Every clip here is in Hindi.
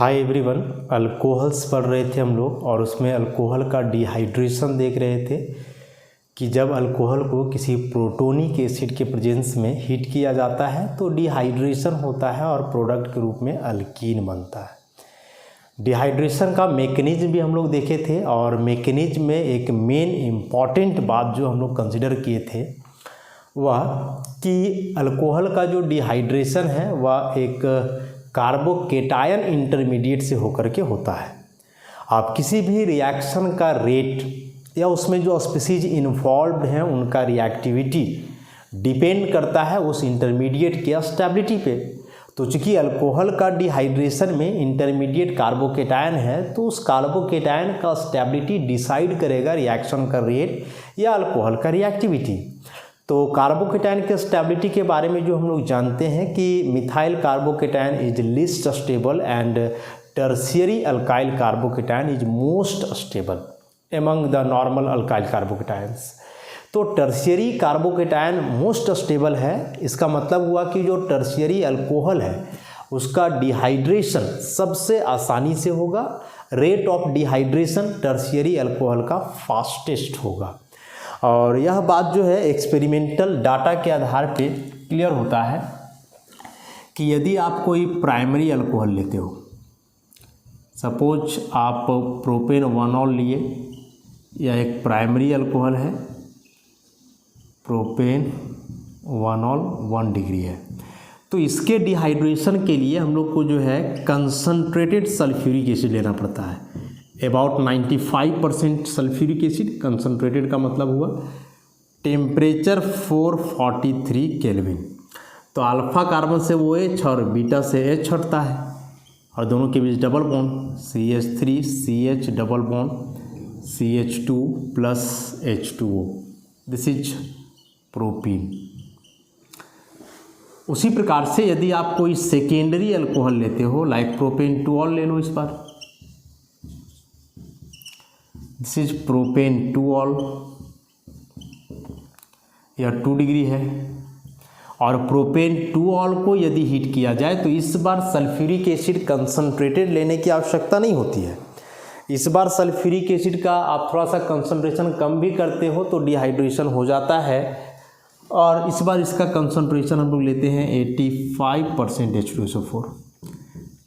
हाय एवरीवन, अल्कोहल्स पढ़ रहे थे हम लोग और उसमें अल्कोहल का डिहाइड्रेशन देख रहे थे कि जब अल्कोहल को किसी प्रोटोनिक एसिड के प्रेजेंस में हीट किया जाता है तो डिहाइड्रेशन होता है और प्रोडक्ट के रूप में अल्कीन बनता है। डिहाइड्रेशन का मैकेनिज्म भी हम लोग देखे थे और मैकेनिज्म में एक मेन इम्पॉर्टेंट बात जो हम लोग कंसिडर किए थे वह कि अल्कोहल का जो डिहाइड्रेशन है वह एक कार्बोकेटायन इंटरमीडिएट से होकर के होता है। आप किसी भी रिएक्शन का रेट या उसमें जो स्पीसीज इन्वॉल्व्ड हैं उनका रिएक्टिविटी डिपेंड करता है उस इंटरमीडिएट की स्टेबिलिटी पे। तो चूँकि अल्कोहल का डिहाइड्रेशन में इंटरमीडिएट कार्बोकेटायन है तो उस कार्बोकेटायन का स्टेबिलिटी डिसाइड करेगा रिएक्शन का रेट या अल्कोहल का रिएक्टिविटी। तो कार्बोकेटायन के स्टेबिलिटी के बारे में जो हम लोग जानते हैं कि methyl carbocation is least stable and tertiary alkyl carbocation is most stable among the normal alkyl carbocations. तो टर्शियरी कार्बोकेटायन मोस्ट स्टेबल है। इसका मतलब हुआ कि जो टर्शियरी अल्कोहल है उसका डिहाइड्रेशन सबसे आसानी से होगा। Rate of dehydration tertiary alcohol का फास्टेस्ट होगा। और यह बात जो है एक्सपेरिमेंटल डाटा के आधार पे क्लियर होता है कि यदि आप कोई प्राइमरी अल्कोहल लेते हो, सपोज आप प्रोपेन 1ऑल लिए, यह एक प्राइमरी अल्कोहल है, प्रोपेन 1ऑल 1 डिग्री है, तो इसके डिहाइड्रेशन के लिए हम लोग को जो है कंसनट्रेटेड सल्फ्यूरिक एसिड लेना पड़ता है। About 95% sulphuric acid. कंसनट्रेटेड का मतलब हुआ टेम्परेचर 443 केल्विन। तो अल्फा कार्बन से वो H और बीटा से H हटता है और दोनों के बीच double bond CH3 CH double bond CH2 plus H2O, this is propene. उसी प्रकार से यदि आप कोई सेकेंडरी अल्कोहल लेते हो लाइक प्रोपेन 2ऑल ले लो, इस बार दिस इज प्रोपेन 2ऑल, यह 2 डिग्री है और प्रोपेन 2ऑल को यदि हीट किया जाए तो इस बार सल्फ्यूरिक एसिड कंसनट्रेटेड लेने की आवश्यकता नहीं होती है। इस बार सल्फ्यूरिक एसिड का आप थोड़ा सा कंसनट्रेशन कम भी करते हो तो डिहाइड्रेशन हो जाता है और इस बार इसका कंसनट्रेशन हम लोग लेते हैं 85% H2SO4।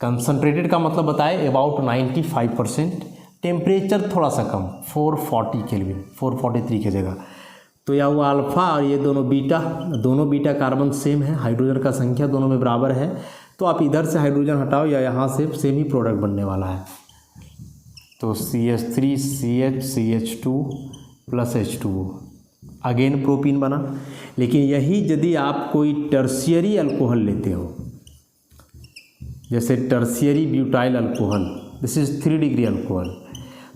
कंसनट्रेटेड का मतलब बताए अबाउट 95%, टेम्परेचर थोड़ा सा कम 440 केल्विन, 443 की जगह। तो यह हुआ अल्फ़ा और ये दोनों बीटा कार्बन सेम है, हाइड्रोजन का संख्या दोनों में बराबर है। तो आप इधर से हाइड्रोजन हटाओ या यहाँ से सेम ही प्रोडक्ट बनने वाला है। तो CH3 CH CH2 plus H2O, again propene बना। लेकिन यही यदि आप कोई टर्शियरी अल्कोहल लेते हो, जैसे tertiary butyl alcohol, this is 3 degree alcohol,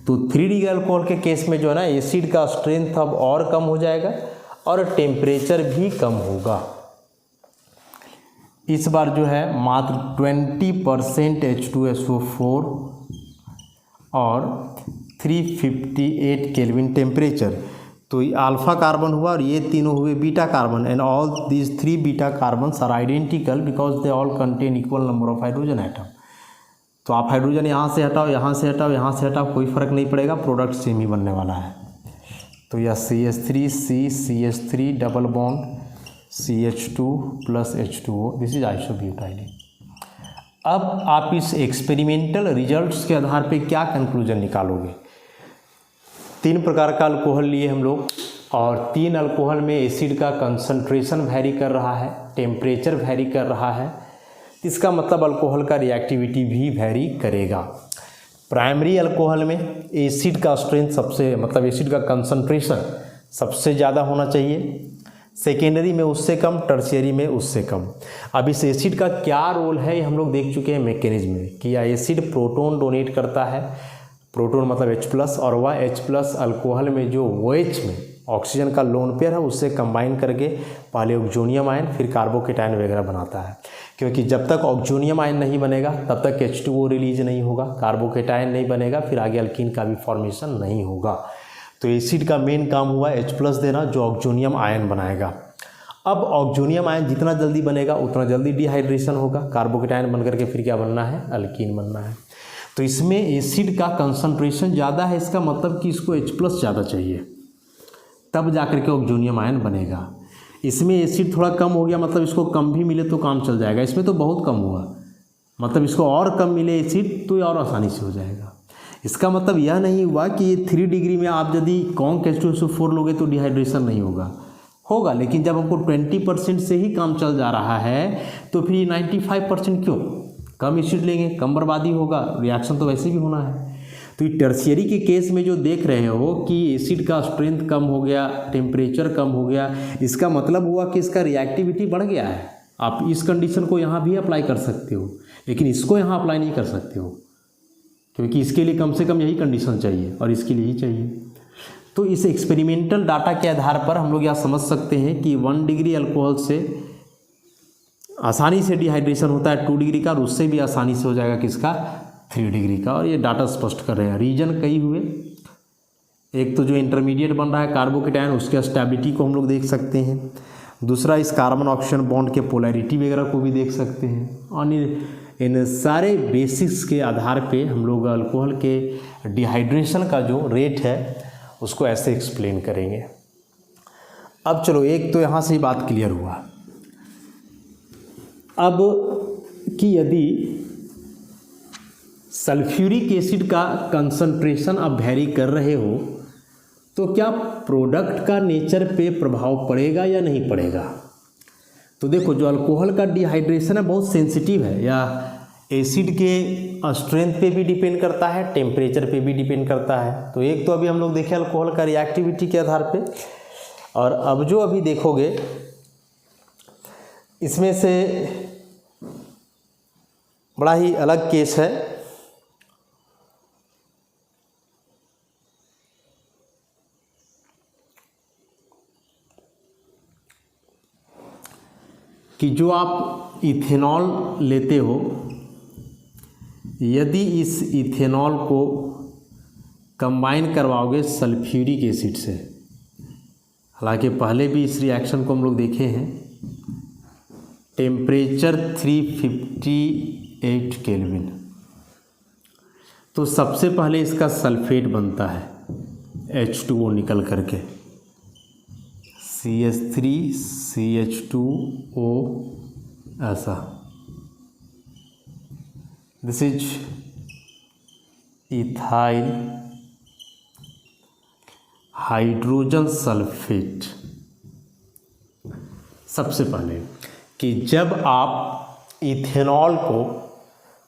तो 3 डिग्री अल्कोहल के केस में जो है ना एसिड का स्ट्रेंथ अब और कम हो जाएगा और टेम्परेचर भी कम होगा। इस बार जो है मात्र 20% H2SO4 और 358 केल्विन टेम्परेचर। तो ये अल्फा कार्बन हुआ और ये तीनों हुए beta carbon and all these 3 beta carbons are identical because they all contain equal number of hydrogen atom. तो आप हाइड्रोजन यहाँ से हटाओ, यहाँ से हटाओ, यहाँ से हटाओ, कोई फ़र्क नहीं पड़ेगा, प्रोडक्ट सेम ही बनने वाला है। तो यह CH3 CH3 double bond CH2 plus H2O, this is isobutyl. अब आप इस एक्सपेरिमेंटल रिजल्ट्स के आधार पे क्या कंक्लूजन निकालोगे? 3 प्रकार का अल्कोहल लिए हम लोग और 3 अल्कोहल में एसिड का कंसंट्रेशन वैरी कर रहा है, टेम्परेचर वैरी कर रहा है। इसका मतलब अल्कोहल का रिएक्टिविटी भी वैरी करेगा। प्राइमरी अल्कोहल में एसिड का स्ट्रेंथ एसिड का कंसंट्रेशन सबसे ज़्यादा होना चाहिए, सेकेंडरी में उससे कम, टर्शियरी में उससे कम। अब इस एसिड का क्या रोल है ये हम लोग देख चुके हैं मैकेनिज्म में कि यह एसिड प्रोटोन डोनेट करता है, प्रोटोन मतलब H+ और वह H+ अल्कोहल में जो OH में ऑक्सीजन का लोन पेयर है उससे कंबाइन करके पहले ऑक्सोनियम आयन फिर कार्बोकेटायन वगैरह बनाता है। क्योंकि जब तक ऑक्सोनियम आयन नहीं बनेगा तब तक H2O रिलीज नहीं होगा, कार्बोकेटायन नहीं बनेगा, फिर आगे अल्कीन का भी फॉर्मेशन नहीं होगा। तो एसिड का मेन काम हुआ H+ देना जो ऑक्सोनियम आयन बनाएगा। अब ऑक्सोनियम आयन जितना जल्दी बनेगा उतना जल्दी डिहाइड्रेशन होगा, कार्बोकेटायन बनकर के फिर क्या बनना है, अल्कीन बनना है। तो इसमें एसिड का कंसंट्रेशन ज़्यादा है, इसका मतलब कि इसको H+ ज़्यादा चाहिए, तब जाकर के ऑक्सोनियम आयन बनेगा। इसमें एसिड थोड़ा कम हो गया, मतलब इसको कम भी मिले तो काम चल जाएगा। इसमें तो बहुत कम हुआ, मतलब इसको और कम मिले एसिड तो ये और आसानी से हो जाएगा। इसका मतलब यह नहीं हुआ कि ये 3 डिग्री में आप यदि कॉन्क H2SO4 लोगे तो डिहाइड्रेशन नहीं होगा, लेकिन जब हमको 20% से ही काम चल जा रहा है तो फिर 95% क्यों? कम एसिड लेंगे, कम बर्बादी होगा, रिएक्शन तो वैसे भी होना है। तो ये टर्शियरी के केस में जो देख रहे हो कि एसिड का स्ट्रेंथ कम हो गया, टेम्परेचर कम हो गया, इसका मतलब हुआ कि इसका रिएक्टिविटी बढ़ गया है। आप इस कंडीशन को यहाँ भी अप्लाई कर सकते हो, लेकिन इसको यहाँ अप्लाई नहीं कर सकते हो, क्योंकि इसके लिए कम से कम यही कंडीशन चाहिए और इसके लिए ही चाहिए। तो इस एक्सपेरिमेंटल डाटा के आधार पर हम लोग यह समझ सकते हैं कि 1 डिग्री अल्कोहल से आसानी से डिहाइड्रेशन होता है 2 डिग्री का, और उससे भी आसानी से हो जाएगा किसका? 3 डिग्री का। और ये डाटा स्पष्ट कर रहे हैं। रीजन कई हुए, एक तो जो इंटरमीडिएट बन रहा है कार्बोकेटायन, उसके स्टेबिलिटी को हम लोग देख सकते हैं। दूसरा इस कार्बन ऑक्सीजन बॉन्ड के पोलैरिटी वगैरह को भी देख सकते हैं। और इन सारे बेसिक्स के आधार पे हम लोग अल्कोहल के डिहाइड्रेशन का जो रेट है उसको ऐसे एक्सप्लेन करेंगे। अब चलो, एक तो यहाँ से ही बात क्लियर हुआ। अब कि यदि सल्फ्यूरिक एसिड का कंसंट्रेशन आप वेरी कर रहे हो तो क्या प्रोडक्ट का नेचर पे प्रभाव पड़ेगा या नहीं पड़ेगा? तो देखो, जो अल्कोहल का डिहाइड्रेशन है बहुत सेंसिटिव है, या एसिड के स्ट्रेंथ पे भी डिपेंड करता है, टेम्परेचर पे भी डिपेंड करता है। तो एक तो अभी हम लोग देखें अल्कोहल का रिएक्टिविटी के आधार पे, और अब जो अभी देखोगे इसमें से बड़ा ही अलग केस है। कि जो आप इथेनॉल लेते हो, यदि इस इथेनॉल को कंबाइन करवाओगे सल्फ्यूरिक एसिड से, हालांकि पहले भी इस रिएक्शन को हम लोग देखे हैं, टेम्परेचर 358 केल्विन, तो सबसे पहले इसका सल्फेट बनता है H2O निकल करके, CH3 CH2O ऐसा। This is ethyl hydrogen sulphate. सबसे पहले कि जब आप इथेनॉल को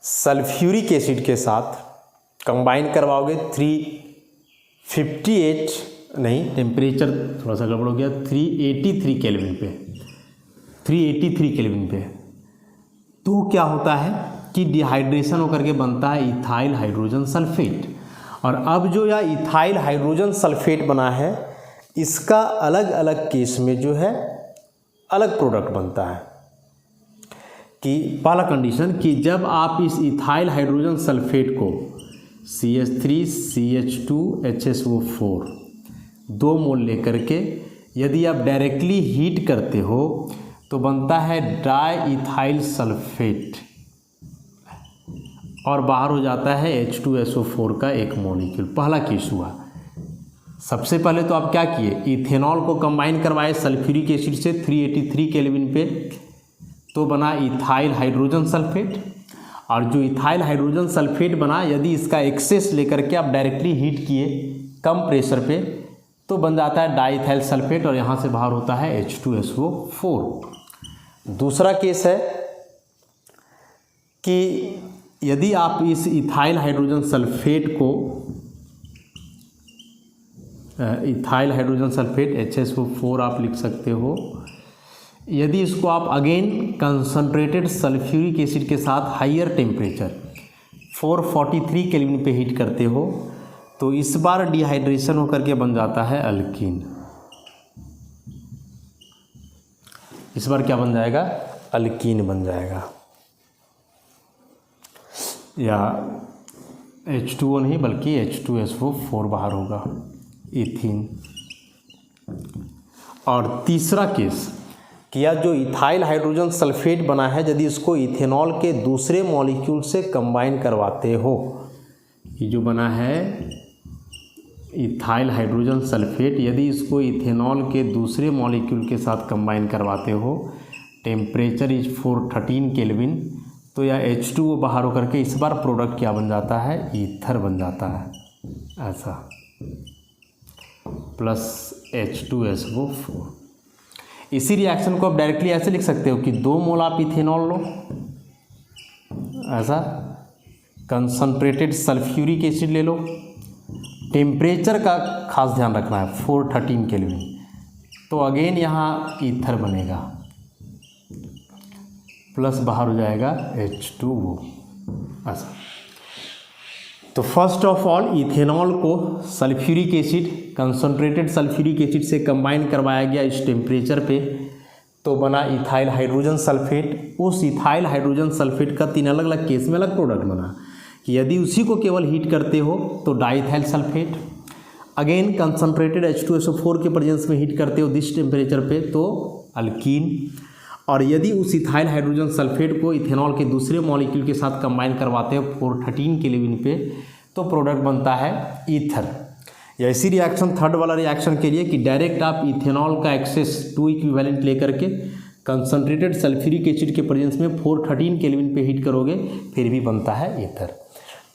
सल्फ्यूरिक एसिड के साथ कंबाइन करवाओगे 358 नहीं, टेम्परेचर थोड़ा सा गड़बड़ हो गया, 383 केल्विन पे, 383 केल्विन पे, तो क्या होता है कि डिहाइड्रेशन होकर के बनता है इथाइल हाइड्रोजन सल्फेट। और अब जो यह इथाइल हाइड्रोजन सल्फेट बना है, इसका अलग अलग केस में जो है अलग प्रोडक्ट बनता है। कि पहला कंडीशन कि जब आप इस इथाइल हाइड्रोजन सल्फेट को CH3 CH2 HSO4 2 मोल लेकर के यदि आप डायरेक्टली हीट करते हो तो बनता है डाई इथाइल सल्फेट, और बाहर हो जाता है H2SO4 का एक मॉलिक्यूल। पहला केस हुआ। सबसे पहले तो आप क्या किए, इथेनॉल को कंबाइन करवाए सल्फ्यूरिक एसिड से 383 केल्विन पे, तो बना इथाइल हाइड्रोजन सल्फेट। और जो इथाइल हाइड्रोजन सल्फेट बना, यदि इसका एक्सेस लेकर के आप डायरेक्टली हीट किए कम प्रेशर पे, तो बन जाता है डाईइथाइल सल्फेट, और यहाँ से बाहर होता है H2SO4। दूसरा केस है कि यदि आप इस इथाइल हाइड्रोजन सल्फेट को, इथाइल हाइड्रोजन सल्फेट HSO4 आप लिख सकते हो, यदि इसको आप अगेन कंसंट्रेटेड सल्फ्यूरिक एसिड के साथ हाइयर टेम्परेचर 443 केल्विन पे हीट करते हो, तो इस बार डिहाइड्रेशन होकर के बन जाता है अल्कीन। इस बार क्या बन जाएगा, अल्कीन बन जाएगा, या H2O नहीं बल्कि H2SO4 बाहर होगा, इथीन। और तीसरा केस कि यह जो इथाइल हाइड्रोजन सल्फेट बना है, यदि इसको इथेनॉल के दूसरे मॉलिक्यूल से कंबाइन करवाते हो ये जो बना है इथाइल हाइड्रोजन सल्फेट, यदि इसको इथेनॉल के दूसरे मॉलिक्यूल के साथ कंबाइन करवाते हो, टेम्परेचर इज 413 केल्विन, तो यह H2O बाहर होकर के इस बार प्रोडक्ट क्या बन जाता है, ईथर बन जाता है ऐसा, प्लस H2SO4। इसी रिएक्शन को आप डायरेक्टली ऐसे लिख सकते हो कि 2 मोल आप इथेनॉल लो ऐसा, कंसनट्रेटेड सल्फ्यूरिक एसिड ले लो, टेम्परेचर का खास ध्यान रखना है 413 केल्विन, तो अगेन यहाँ ईथर बनेगा, प्लस बाहर हो जाएगा H2O ऐसा। तो फर्स्ट ऑफ ऑल इथेनॉल को sulphuric acid, concentrated sulphuric acid से कंबाइन करवाया गया इस टेम्परेचर पे, तो बना इथाइल हाइड्रोजन सल्फेट। उस इथाइल हाइड्रोजन सल्फेट का 3 अलग अलग केस में अलग प्रोडक्ट बना कि यदि उसी को केवल हीट करते हो तो diethyl sulphate, again concentrated H2SO4 के प्रेजेंस में हीट करते हो दिस टेम्परेचर पे तो अल्कीन, और यदि उस इथाइल हाइड्रोजन सल्फेट को इथेनॉल के दूसरे मॉलिक्यूल के साथ कंबाइन करवाते हो 413 केल्विन पे, तो प्रोडक्ट बनता है ईथर। या इसी रिएक्शन थर्ड वाला रिएक्शन के लिए कि डायरेक्ट आप इथेनॉल का एक्सेस 2 इक्विवेलेंट लेकर के कंसनट्रेटेड सल्फ्यूरिक एसिड के प्रेजेंस में 413 केल्विन पे हीट करोगे, फिर भी बनता है ईथर।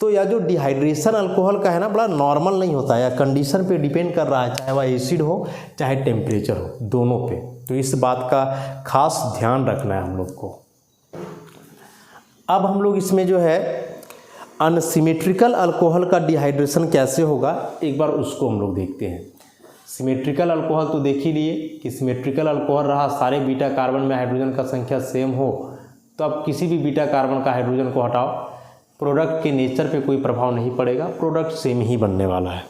तो यह जो डिहाइड्रेशन अल्कोहल का है ना, बड़ा नॉर्मल नहीं होता है, या कंडीशन पे डिपेंड कर रहा है, चाहे वह एसिड हो चाहे टेम्परेचर हो, दोनों पे। तो इस बात का खास ध्यान रखना है हम लोग को। अब हम लोग इसमें जो है अनसिमेट्रिकल अल्कोहल का डिहाइड्रेशन कैसे होगा, एक बार उसको हम लोग देखते हैं। सिमेट्रिकल अल्कोहल तो देख ही लिए कि सिमेट्रिकल अल्कोहल रहा, सारे बीटा कार्बन में हाइड्रोजन का संख्या सेम हो, तो अब किसी भी बीटा कार्बन का हाइड्रोजन को हटाओ, प्रोडक्ट के नेचर पे कोई प्रभाव नहीं पड़ेगा, प्रोडक्ट सेम ही बनने वाला है।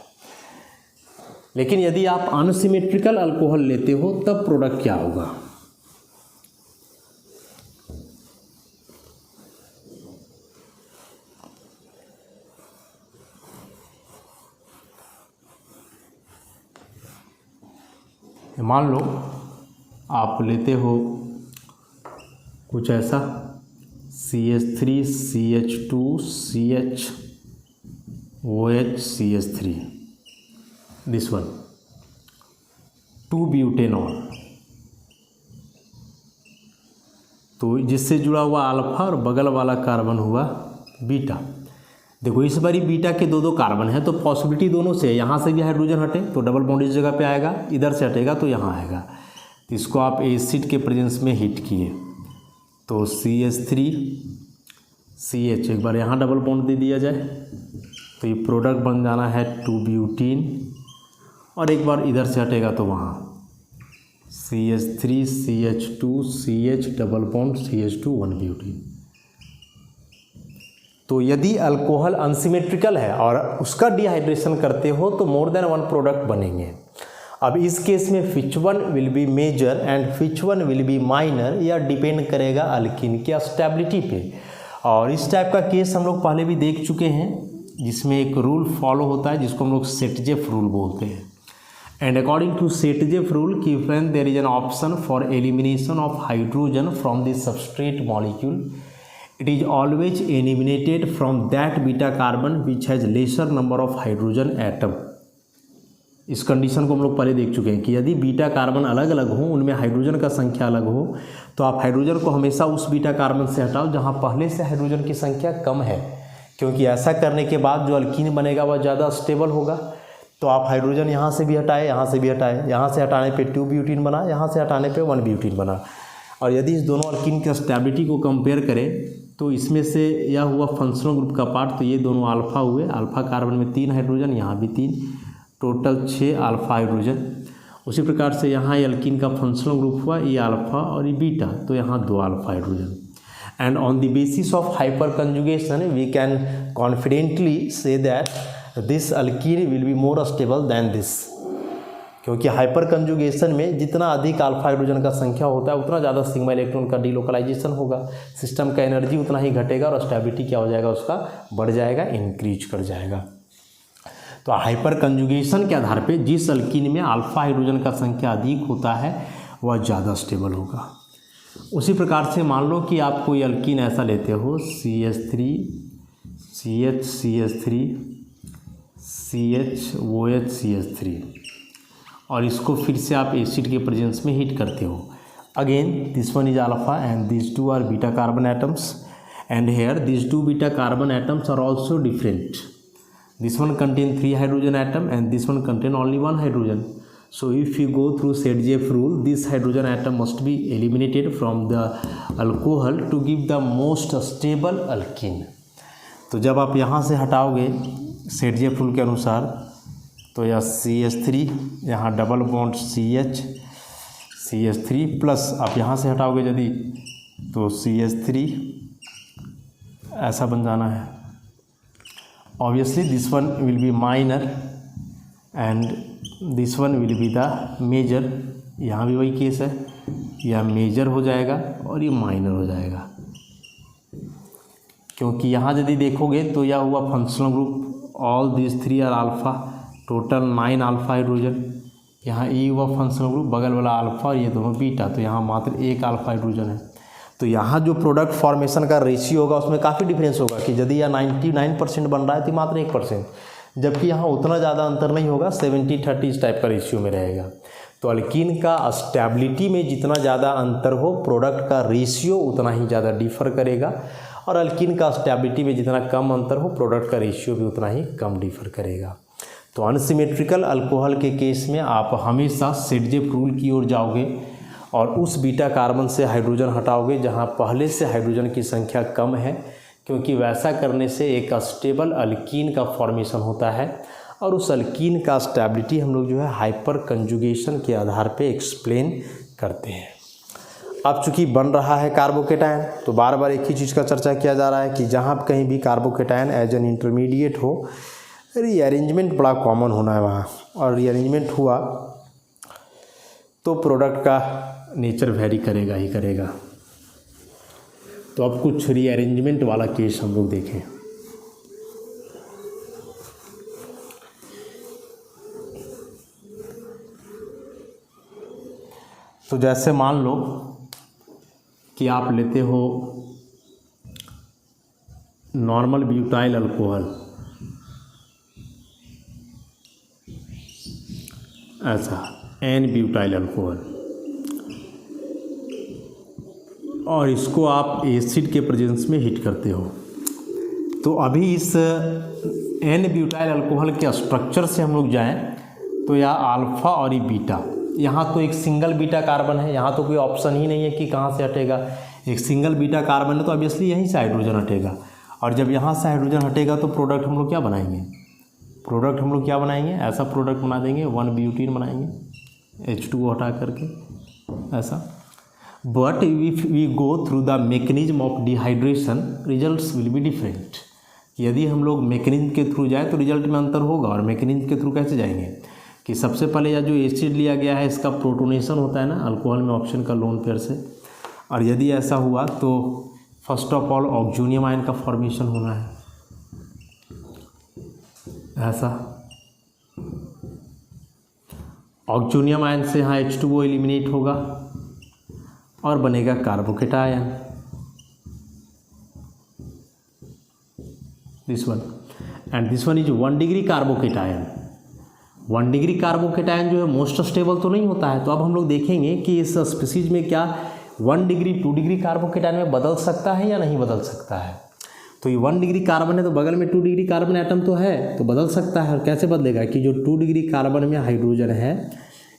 लेकिन यदि आप अनसिमेट्रिकल अल्कोहल लेते हो तब प्रोडक्ट क्या होगा। मान लो आप लेते हो कुछ ऐसा CH3 CH2 CHOH CH3, this one 2-ब्यूटेनॉल, तो जिससे जुड़ा हुआ अल्फा और बगल वाला कार्बन हुआ बीटा। देखो इस बारी बीटा के 2 कार्बन है, तो पॉसिबिलिटी दोनों से है, यहाँ से भी हाइड्रोजन हटे तो डबल बॉन्ड इस जगह पे आएगा, इधर से हटेगा तो यहाँ आएगा। तो इसको आप एसिड के प्रेजेंस में हीट किए तो CH3 CH, एक बार यहाँ डबल बॉन्ड दे दिया जाए तो ये प्रोडक्ट बन जाना है 2-ब्यूटीन, और एक बार इधर से हटेगा तो वहाँ CH3 CH2 CH double bond CH2 1-ब्यूटीन। तो यदि अल्कोहल अनसिमेट्रिकल है और उसका डिहाइड्रेशन करते हो तो मोर देन 1 प्रोडक्ट बनेंगे। अब इस केस में which one will be major and which one will be minor, यह डिपेंड करेगा अल्कीन की स्टेबिलिटी पे। और इस टाइप का केस हम लोग पहले भी देख चुके हैं, जिसमें एक रूल फॉलो होता है जिसको हम लोग सेटजेफ रूल बोलते हैं। And according to Saytzeff rule कि when there is an option for elimination of hydrogen from the substrate molecule, it is always eliminated from that beta carbon which has lesser number of hydrogen atom। इस कंडीशन को हम लोग पहले देख चुके हैं कि यदि बीटा कार्बन अलग अलग हो, उनमें हाइड्रोजन का संख्या अलग हो, तो आप हाइड्रोजन को हमेशा उस बीटा कार्बन से हटाओ जहां पहले से हाइड्रोजन की संख्या कम है, क्योंकि ऐसा करने के बाद जो अल्कीन बनेगा वह ज़्यादा स्टेबल होगा। तो आप हाइड्रोजन यहाँ से भी हटाए, यहाँ से भी हटाए, यहाँ से हटाने पे 2-ब्यूटीन बना, यहाँ से हटाने पे 1-ब्यूटीन बना। और यदि इस दोनों अल्कीन की स्टेबिलिटी को कंपेयर करें तो इसमें से यह हुआ फंक्शनल ग्रुप का पार्ट, तो ये दोनों अल्फा हुए, अल्फा कार्बन में 3 हाइड्रोजन, यहाँ भी 3, टोटल 6 अल्फा हाइड्रोजन। उसी प्रकार से यहाँ ये अल्कीन का फंक्शनल ग्रुप हुआ, ये अल्फा और ये बीटा, तो यहाँ 2 alpha hydrogen. And on the basis of hyperconjugation we can confidently say that this alkene will be more stable than this, क्योंकि हाइपर कंजुगेशन में जितना अधिक अल्फा हाइड्रोजन का संख्या होता है उतना ज़्यादा सिग्मा इलेक्ट्रॉन का डिलोकलाइजेशन होगा, सिस्टम का एनर्जी उतना ही घटेगा और स्टेबिलिटी क्या हो जाएगा, उसका बढ़ जाएगा, इंक्रीज कर जाएगा। तो हाइपर कंजुगेशन के आधार पे जिस अल्कीन में अल्फा हाइड्रोजन का संख्या अधिक होता है वह ज़्यादा स्टेबल होगा। उसी प्रकार से मान लो कि आप कोई अल्कीन ऐसा लेते हो CH3 CH CH3 CHOH CH3 और इसको फिर से आप एसिड के प्रेजेंस में हीट करते हो। Again this one is alpha and this two are beta carbon atoms and here this two beta carbon atoms are also different. This one contain 3 hydrogen atom and this one contain only 1 hydrogen. So if you go through Sedgwick rule, this hydrogen atom must be eliminated from the alcohol to give the most stable alkene. तो जब आप यहाँ से हटाओगे सेडजेफ रूल के अनुसार तो यह CH3 यहाँ डबल बॉन्ड CH3 प्लस आप यहाँ से हटाओगे यदि तो CH3 ऐसा बन जाना है. Obviously this one will be minor and this one will be the major. यहाँ भी वही केस है, यह मेजर हो जाएगा और ये माइनर हो जाएगा, क्योंकि यहाँ यदि देखोगे तो यह हुआ functional group. All this 3 are alpha, total 9 alpha hydrogen. यहाँ ई हुआ फंक्शनल ग्रुप, बगल वाला अल्फ़ा और ये दोनों बीटा, तो यहाँ मात्र 1 अल्फ़ा हाइड्रोजन है. तो यहाँ जो प्रोडक्ट फॉर्मेशन का रेशियो होगा उसमें काफ़ी डिफरेंस होगा कि यदि यह 99% बन रहा है तो मात्र 1%, जबकि यहाँ उतना ज़्यादा अंतर नहीं होगा, 70-30 इस टाइप का रेशियो में रहेगा. तो अल्कीन का स्टेबिलिटी में जितना ज़्यादा अंतर हो प्रोडक्ट का रेशियो उतना ही ज़्यादा डिफ़र करेगा, और अल्कीन का स्टेबिलिटी में जितना कम अंतर हो प्रोडक्ट का रेशियो भी उतना ही कम डिफ़र करेगा. तो अनसिमेट्रिकल अल्कोहल के केस में आप हमेशा सेडजेफ रूल की ओर जाओगे और उस बीटा कार्बन से हाइड्रोजन हटाओगे जहाँ पहले से हाइड्रोजन की संख्या कम है, क्योंकि वैसा करने से एक स्टेबल अल्कीन का फॉर्मेशन होता है, और उस अल्कीन का स्टेबिलिटी हम लोग जो है हाइपर कंजुगेशन के आधार पे एक्सप्लेन करते हैं. अब चूँकि बन रहा है कार्बोकेटायन तो बार बार एक ही चीज़ का चर्चा किया जा रहा है कि जहाँ कहीं भी कार्बोकेटायन एज एन इंटरमीडिएट हो, रीअरेंजमेंट बड़ा कॉमन होना है वहाँ, और रीअरेंजमेंट हुआ तो प्रोडक्ट का नेचर वेरी करेगा ही करेगा. तो अब कुछ रीअरेंजमेंट वाला केस हम लोग देखें. तो जैसे मान लो कि आप लेते हो नॉर्मल ब्यूटाइल अल्कोहल, ऐसा एन ब्यूटाइल अल्कोहल, और इसको आप एसिड के प्रेजेंस में हीट करते हो. तो अभी इस एन ब्यूटाइल अल्कोहल के स्ट्रक्चर से हम लोग जाएं तो यह अल्फ़ा और ये बीटा, यहाँ तो एक सिंगल बीटा कार्बन है, यहाँ तो कोई ऑप्शन ही नहीं है कि कहाँ से हटेगा. एक सिंगल बीटा कार्बन है तो ऑब्वियसली यहीं से हाइड्रोजन हटेगा, और जब यहाँ से हाइड्रोजन हटेगा तो प्रोडक्ट हम लोग क्या बनाएंगे, ऐसा प्रोडक्ट बना देंगे 1 ब्यूटीन बनाएंगे H2O हटा करके ऐसा. But if we go through the mechanism of dehydration results will be different. यदि हम लोग मैकेनिज्म के थ्रू जाए तो रिजल्ट में अंतर होगा, और मैकेनिज्म के थ्रू कैसे जाएंगे कि सबसे पहले यह जो एसिड लिया गया है इसका प्रोटोनेशन होता है ना अल्कोहल में ऑप्शन का लोन पेयर से, और यदि ऐसा हुआ तो first of all oxonium ion का फॉर्मेशन होना है ऐसा. ऑक्सोनियम आयन से यहाँ H2O एलिमिनेट होगा और बनेगा carbocation, this one, and this one is 1 degree carbocation. 1 degree carbocation जो है मोस्ट स्टेबल तो नहीं होता है. तो अब हम लोग देखेंगे कि इस स्पीसीज में क्या 1 डिग्री 2 डिग्री कार्बोकेटायन में बदल सकता है या नहीं बदल सकता है. तो ये 1 डिग्री कार्बन है तो बगल में 2 डिग्री कार्बन एटम तो है, तो बदल सकता है. और कैसे बदलेगा कि जो 2 डिग्री कार्बन में हाइड्रोजन है,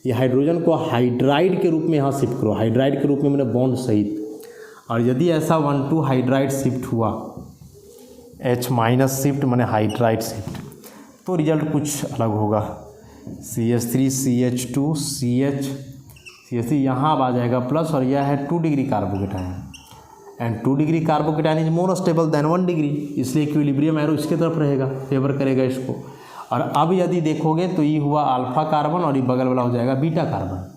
ये हाइड्रोजन को हाइड्राइड के रूप में यहाँ शिफ्ट करो, हाइड्राइड के रूप में मैंने बॉन्ड सहित. और यदि ऐसा 1,2 हाइड्राइड शिफ्ट हुआ, H- शिफ्ट माने हाइड्राइड शिफ्ट, तो रिजल्ट कुछ अलग होगा. CH3 CH2 CH3 यहाँ अब आ जाएगा प्लस, और यह है 2 degree carbocation, and 2 degree carbocation is more stable then 1 degree, इसलिए इक्विलिब्रियम एरो इसके तरफ रहेगा, फेवर करेगा इसको. और अब यदि देखोगे तो ये हुआ अल्फा कार्बन और ये बगल वाला हो जाएगा बीटा कार्बन.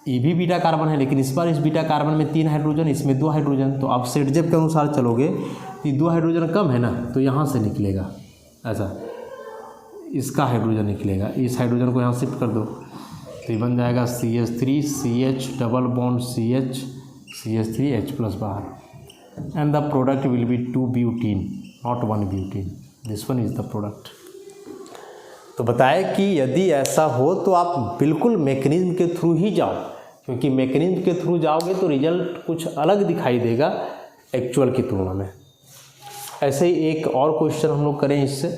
ये भी बीटा कार्बन है, लेकिन इस बार इस बीटा कार्बन में 3 हाइड्रोजन, इसमें 2 हाइड्रोजन. तो अब सेडजेफ के अनुसार चलोगे तो 2 हाइड्रोजन कम है ना, तो यहाँ से निकलेगा ऐसा, इसका हाइड्रोजन निकलेगा, इस हाइड्रोजन को यहाँ शिफ्ट कर दो तो ये बन जाएगा CH3 CH double bond CH3 H+ बाहर, and the product will be 2 butene, not 1 butene. This one is the product. तो बताया कि यदि ऐसा हो तो आप बिल्कुल मैकेनिज्म के थ्रू ही जाओ, क्योंकि मैकेनिज्म के थ्रू जाओगे तो रिजल्ट कुछ अलग दिखाई देगा एक्चुअल की तुलना में। ऐसे ही एक और क्वेश्चन हम लोग करें इससे।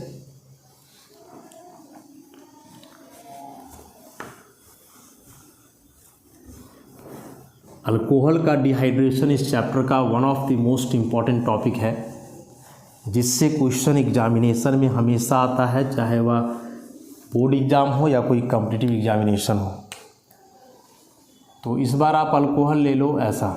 अल्कोहल का डिहाइड्रेशन इस चैप्टर का one of the most important topic है, जिससे क्वेश्चन एग्जामिनेशन में हमेशा आता है, चाहे वह बोर्ड एग्ज़ाम हो या कोई कॉम्पिटिटिव एग्जामिनेशन हो। तो इस बार आप अल्कोहल ले लो ऐसा,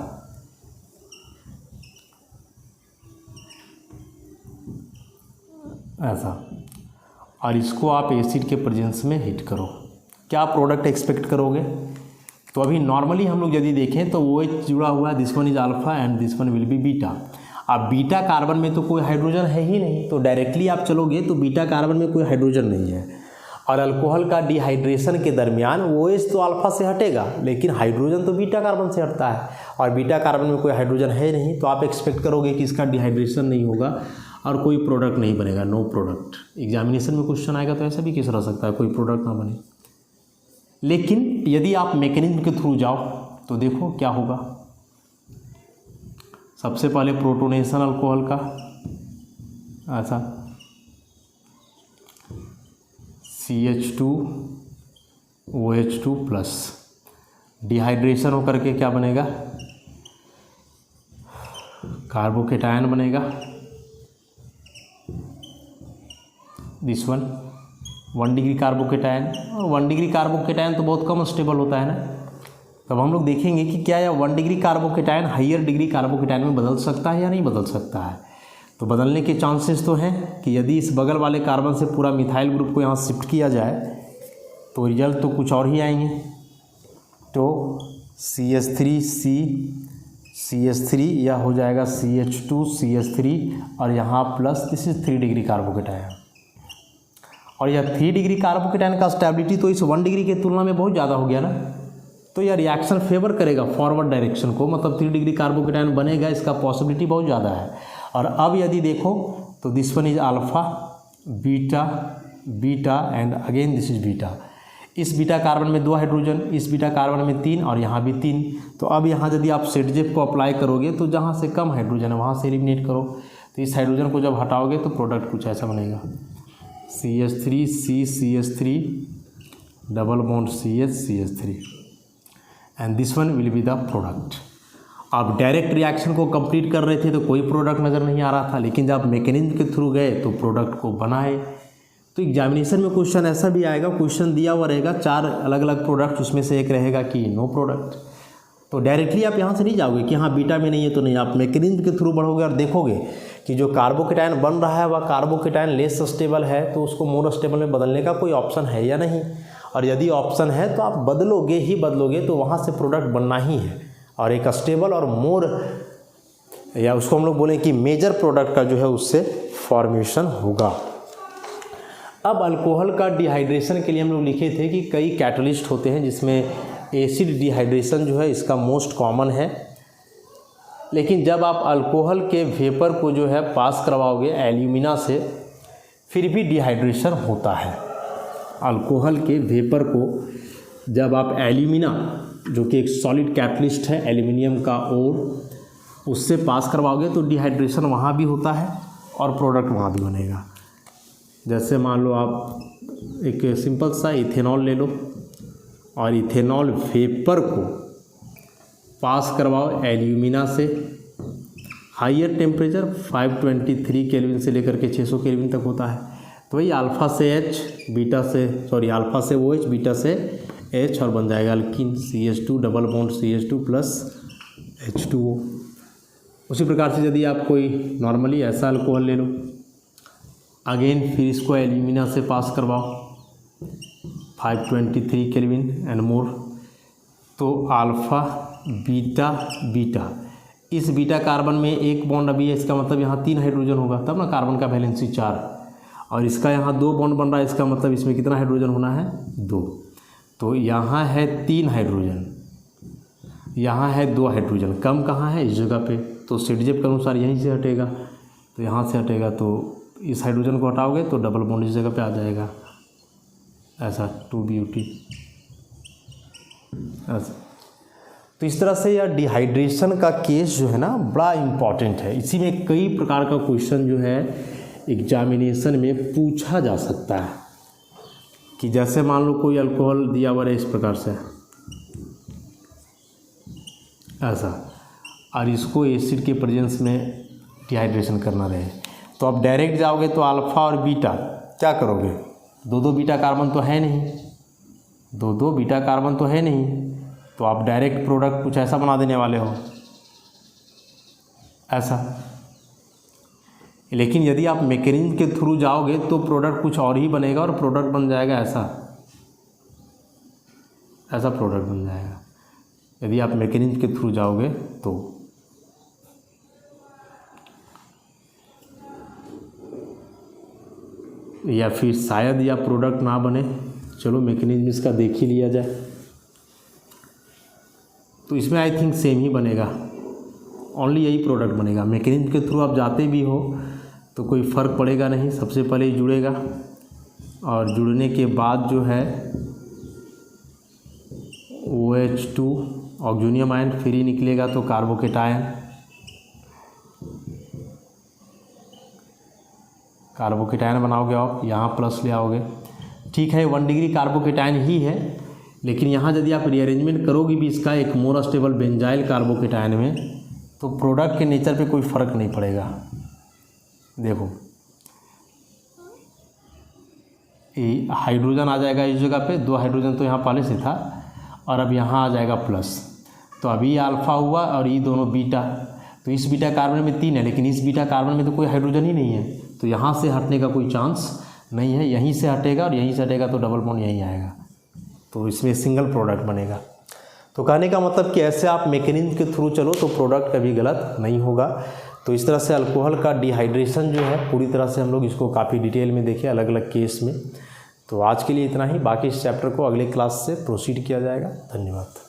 और इसको आप एसिड के प्रेजेंस में हीट करो, क्या प्रोडक्ट एक्सपेक्ट करोगे? तो अभी नॉर्मली हम लोग यदि देखें तो वो जुड़ा हुआ है, this one is alpha and this one will be beta. अब बीटा कार्बन में तो कोई हाइड्रोजन है ही नहीं, तो डायरेक्टली आप चलोगे तो बीटा कार्बन में कोई हाइड्रोजन नहीं है, और अल्कोहल का डिहाइड्रेशन के दरमियान OH तो अल्फा से हटेगा, लेकिन हाइड्रोजन तो बीटा कार्बन से हटता है, और बीटा कार्बन में कोई हाइड्रोजन है नहीं, तो आप एक्सपेक्ट करोगे कि इसका डिहाइड्रेशन नहीं होगा और कोई प्रोडक्ट नहीं बनेगा, नो प्रोडक्ट। एग्जामिनेशन में क्वेश्चन आएगा तो ऐसा भी केस रह सकता है, कोई प्रोडक्ट ना बने। लेकिन यदि आप मैकेनिज्म के थ्रू जाओ तो देखो क्या होगा। सबसे पहले प्रोटोनेशन अल्कोहल का ऐसा CH2OH2 प्लस, डिहाइड्रेशन होकर के क्या बनेगा, कार्बोकेटायन बनेगा, दिस वन 1 डिग्री कार्बोकेटायन, और 1 डिग्री कार्बोकेटायन तो बहुत कम स्टेबल होता है ना। तब हम लोग देखेंगे कि क्या यह 1 degree carbocation higher degree carbocation में बदल सकता है या नहीं बदल सकता है। तो बदलने के चांसेस तो हैं कि यदि इस बगल वाले कार्बन से पूरा मिथाइल ग्रुप को यहाँ शिफ्ट किया जाए तो रिजल्ट तो कुछ और ही आएंगे। तो CH3 यह हो जाएगा CH2CH3, और यहाँ plus this is 3 degree carbocation, और यह 3 डिग्री कार्बोकेटायन का स्टेबिलिटी तो इस 1 डिग्री की तुलना में बहुत ज़्यादा हो गया ना। तो यह रिएक्शन फेवर करेगा फॉरवर्ड डायरेक्शन को, मतलब 3 डिग्री कार्बोकेटायन बनेगा, इसका पॉसिबिलिटी बहुत ज़्यादा है। और अब यदि देखो तो this one is alpha beta and again this is beta. इस बीटा कार्बन में 2 हाइड्रोजन, इस बीटा कार्बन में 3, और यहाँ भी 3। तो अब यहाँ यदि आप सेटजेप को अप्लाई करोगे तो जहाँ से कम हाइड्रोजन है वहाँ से एलिमिनेट करो। तो इस हाइड्रोजन को जब हटाओगे तो प्रोडक्ट कुछ ऐसा बनेगा, CH3 double bond CH3, and this one will be the product. आप डायरेक्ट रिएक्शन को कंप्लीट कर रहे थे तो कोई प्रोडक्ट नज़र नहीं आ रहा था, लेकिन जब मैकेनिज्म के थ्रू गए तो प्रोडक्ट को बनाए। तो एग्जामिनेशन में क्वेश्चन ऐसा भी आएगा, क्वेश्चन दिया हुआ रहेगा 4 अलग अलग प्रोडक्ट, उसमें से एक रहेगा कि नो प्रोडक्ट। तो डायरेक्टली आप यहाँ से नहीं जाओगे कि हाँ बीटा में नहीं है तो नहीं, आप मैकेनिज्म के थ्रू बढ़ोगे और देखोगे कि जो कार्बोकेटायन बन रहा है वह कार्बोकेटायन लेस स्टेबल है, तो उसको मोर स्टेबल में बदलने का कोई ऑप्शन है या नहीं। और यदि ऑप्शन है तो आप बदलोगे, तो वहाँ से प्रोडक्ट बनना ही है, और एक स्टेबल और मोर, या उसको हम लोग बोलें कि मेजर प्रोडक्ट का जो है उससे फॉर्मेशन होगा। अब अल्कोहल का डिहाइड्रेशन के लिए हम लोग लिखे थे कि कई कैटलिस्ट होते हैं, जिसमें एसिड डिहाइड्रेशन जो है इसका मोस्ट कॉमन है। लेकिन जब आप अल्कोहल के वेपर को जो है पास करवाओगे एल्यूमिना से, फिर भी डिहाइड्रेशन होता है। अल्कोहल के वेपर को जब आप एल्यूमिना, जो कि एक सॉलिड कैटलिस्ट है एल्यूमिनियम का ओर, उससे पास करवाओगे तो डिहाइड्रेशन वहाँ भी होता है और प्रोडक्ट वहाँ भी बनेगा। जैसे मान लो आप एक सिंपल सा इथेनॉल ले लो, और इथेनॉल वेपर को पास करवाओ एल्यूमिना से, हाइयर टेम्परेचर 523 केल्विन से लेकर के 600 केल्विन तक होता है। तो वही अल्फ़ा से OH बीटा से H, और बन जाएगा alkyne CH2 double bond CH2 plus H2O। उसी प्रकार से यदि आप कोई नॉर्मली ऐसा अल्कोहल ले लो, अगेन फिर इसको एल्यूमिना से पास करवाओ 523 केल्विन एंड मोर, तो अल्फ़ा बीटा, इस बीटा कार्बन में एक बॉन्ड अभी है, इसका मतलब यहाँ 3 हाइड्रोजन होगा, तब ना कार्बन का वैलेंसी 4, और इसका यहाँ 2 बॉन्ड बन रहा है, इसका मतलब इसमें कितना हाइड्रोजन होना है 2। तो यहाँ है 3 हाइड्रोजन, यहाँ है 2 हाइड्रोजन, कम कहाँ है इस जगह पे, तो सेटजेप के अनुसार यहीं से हटेगा, तो यहाँ से हटेगा, तो इस हाइड्रोजन को हटाओगे तो डबल बॉन्ड इस जगह पे आ जाएगा। ऐसा 2BUT ऐसा। तो इस तरह से यह डिहाइड्रेशन का केस जो है ना बड़ा इम्पॉर्टेंट है। इसी में कई प्रकार का क्वेश्चन जो है एग्जामिनेशन में पूछा जा सकता है कि जैसे मान लो कोई अल्कोहल दिया हुआ है इस प्रकार से ऐसा, और इसको एसिड के प्रेजेंस में डिहाइड्रेशन करना रहे, तो आप डायरेक्ट जाओगे तो अल्फ़ा और बीटा क्या करोगे, दो बीटा कार्बन तो है नहीं, दो बीटा कार्बन तो है नहीं, तो आप डायरेक्ट प्रोडक्ट कुछ ऐसा बना देने वाले हो ऐसा। लेकिन यदि आप मैकेनिज्म के थ्रू जाओगे तो प्रोडक्ट कुछ और ही बनेगा और प्रोडक्ट बन जाएगा ऐसा प्रोडक्ट बन जाएगा यदि आप मैकेनिज्म के थ्रू जाओगे तो। या फिर शायद या प्रोडक्ट ना बने, चलो मैकेनिज्म इसका देख ही लिया जाए। तो इसमें आई थिंक सेम ही बनेगा, ओनली यही प्रोडक्ट बनेगा। मैकेनिज्म के थ्रू आप जाते भी हो तो कोई फ़र्क पड़ेगा नहीं, सबसे पहले ही जुड़ेगा और जुड़ने के बाद जो है OH2 ऑक्सीजन आयन फ्री निकलेगा तो कार्बोकेटायन बनाओगे आप, यहाँ प्लस ले आओगे। ठीक है 1 डिग्री कार्बोकेटायन ही है, लेकिन यहाँ यदि आप रीअरेंजमेंट करोगे भी इसका एक मोर स्टेबल बेंजाइल कार्बोकेटायन में, तो प्रोडक्ट के नेचर पे कोई फ़र्क नहीं पड़ेगा। देखो ये हाइड्रोजन आ जाएगा इस जगह पे, 2 हाइड्रोजन तो यहाँ पहले से था, और अब यहाँ आ जाएगा प्लस, तो अभी ये अल्फ़ा हुआ और ये दोनों बीटा। तो इस बीटा कार्बन में 3 है, लेकिन इस बीटा कार्बन में तो कोई हाइड्रोजन ही नहीं है, तो यहाँ से हटने का कोई चांस नहीं है, यहीं से हटेगा और यहीं से हटेगा तो डबल बॉन्ड यहीं आएगा, तो इसमें सिंगल प्रोडक्ट बनेगा। तो कहने का मतलब कि ऐसे आप मैकेनिज्म के थ्रू चलो तो प्रोडक्ट कभी गलत नहीं होगा। तो इस तरह से अल्कोहल का डिहाइड्रेशन जो है पूरी तरह से हम लोग इसको काफ़ी डिटेल में देखें अलग अलग केस में। तो आज के लिए इतना ही, बाकी इस चैप्टर को अगले क्लास से प्रोसीड किया जाएगा। धन्यवाद।